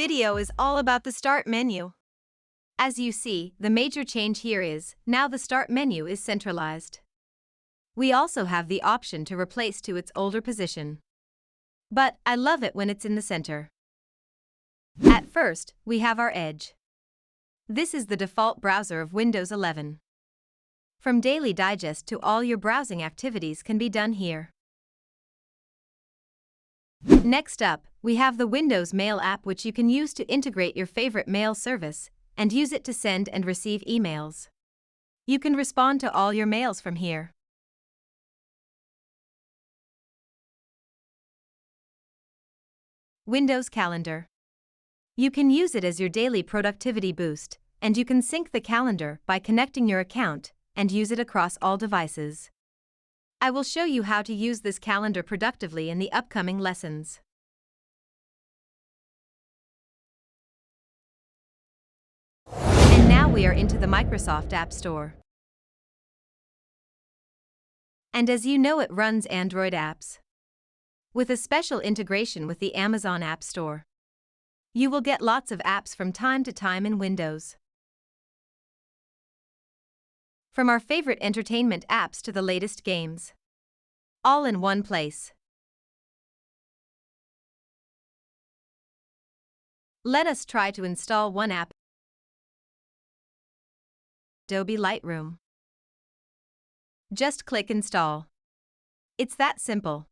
video is all about the Start menu. As you see, the major change here is, now the Start menu is centralized. We also have the option to replace to its older position. But I love it when it's in the center. At first, we have our Edge. This is the default browser of Windows 11. From Daily Digest to all your browsing activities can be done here. Next up, we have the Windows Mail app, which you can use to integrate your favorite mail service and use it to send and receive emails. You can respond to all your mails from here. Windows Calendar. You can use it as your daily productivity boost, and you can sync the calendar by connecting your account and use it across all devices. I will show you how to use this calendar productively in the upcoming lessons. And now we are into the Microsoft App Store. And as you know, it runs Android apps. With a special integration with the Amazon App Store. You will get lots of apps from time to time in Windows. From our favorite entertainment apps to the latest games. All in one place. Let us try to install one app. Adobe Lightroom. Just click Install. It's that simple.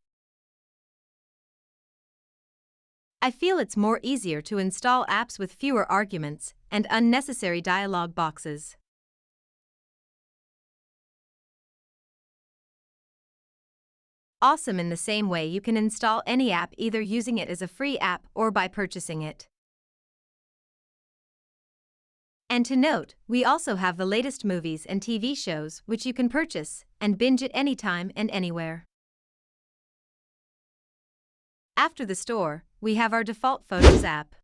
I feel it's more easier to install apps with fewer arguments and unnecessary dialog boxes. Awesome. In the same way, you can install any app either using it as a free app or by purchasing it. And to note, we also have the latest movies and TV shows which you can purchase and binge it anytime and anywhere. After the store, we have our default Photos app.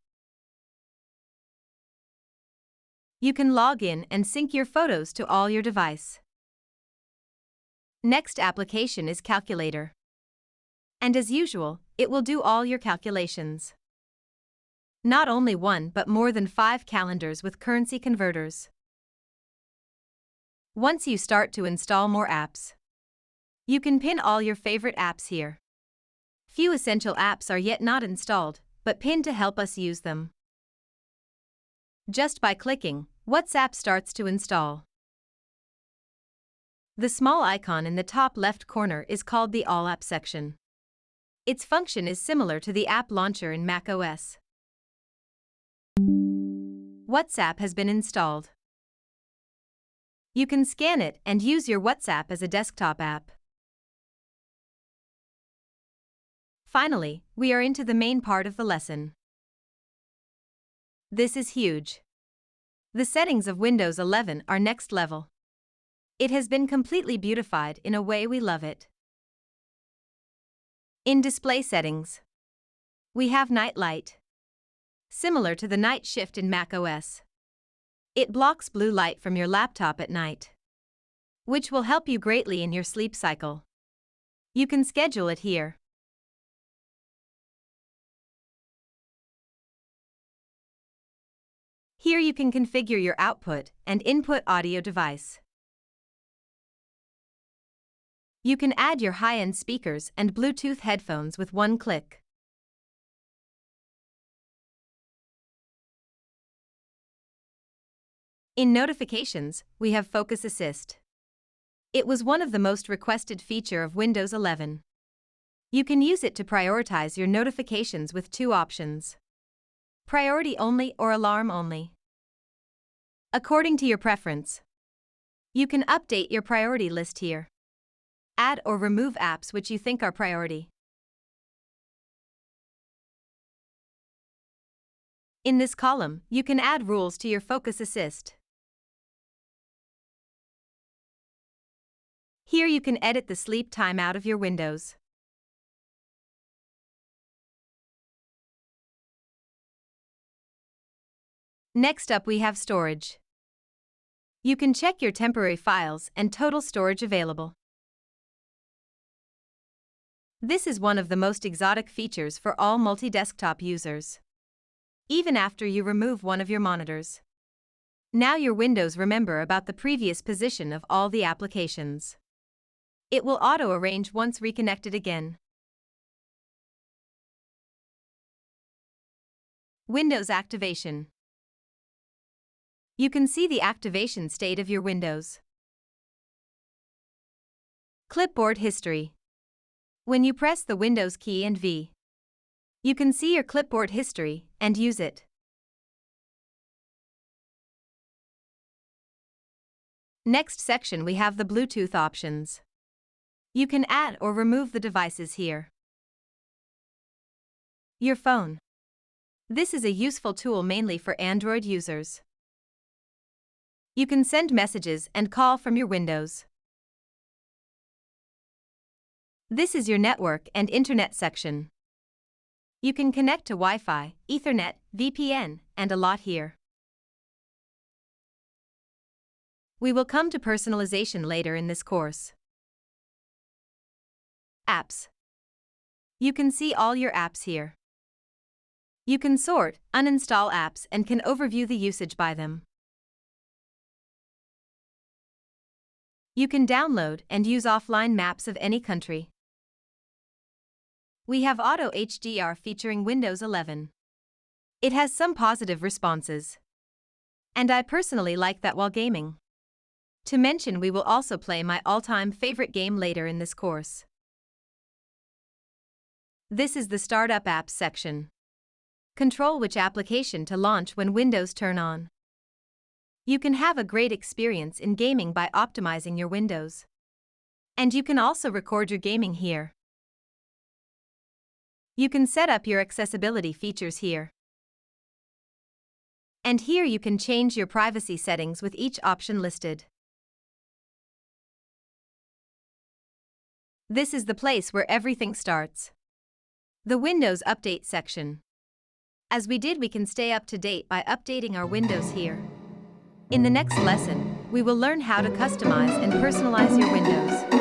You can log in and sync your photos to all your device. Next application is Calculator. And as usual, it will do all your calculations. Not only one but more than 5 calendars with currency converters. Once you start to install more apps, you can pin all your favorite apps here. Few essential apps are yet not installed, but pinned to help us use them. Just by clicking, WhatsApp starts to install. The small icon in the top left corner is called the All App section. Its function is similar to the app launcher in macOS. WhatsApp has been installed. You can scan it and use your WhatsApp as a desktop app. Finally, we are into the main part of the lesson. This is huge. The settings of Windows 11 are next level. It has been completely beautified in a way we love it. In display settings, we have night light. Similar to the night shift in macOS. It blocks blue light from your laptop at night, which will help you greatly in your sleep cycle. You can schedule it here. Here you can configure your output and input audio device. You can add your high-end speakers and Bluetooth headphones with one click. In notifications, we have Focus Assist. It was one of the most requested features of Windows 11. You can use it to prioritize your notifications with 2 options. Priority only or alarm only. According to your preference. You can update your priority list here. Add or remove apps which you think are priority. In this column, you can add rules to your Focus Assist. Here you can edit the sleep time out of your windows. Next up we have storage. You can check your temporary files and total storage available. This is one of the most exotic features for all multi-desktop users. even after you remove one of your monitors. Now your Windows remember about the previous position of all the applications. It will auto-arrange once reconnected again. Windows activation. You can see the activation state of your Windows. Clipboard history. When you press the Windows key and V, you can see your clipboard history and use it. Next section we have the Bluetooth options. You can add or remove the devices here. Your phone. This is a useful tool mainly for Android users. You can send messages and call from your Windows. This is your network and internet section. You can connect to Wi-Fi, Ethernet, VPN, and a lot here. We will come to personalization later in this course. Apps. You can see all your apps here. You can sort, uninstall apps and can overview the usage by them. You can download and use offline maps of any country. We have Auto HDR featuring Windows 11. It has some positive responses. And I personally like that while gaming. To mention, we will also play my all-time favorite game later in this course. This is the Startup Apps section. Control which application to launch when Windows turn on. You can have a great experience in gaming by optimizing your Windows. And you can also record your gaming here. You can set up your accessibility features here. And here you can change your privacy settings with each option listed. This is the place where everything starts. The Windows Update section. As we did, we can stay up to date by updating our Windows here. In the next lesson, we will learn how to customize and personalize your Windows.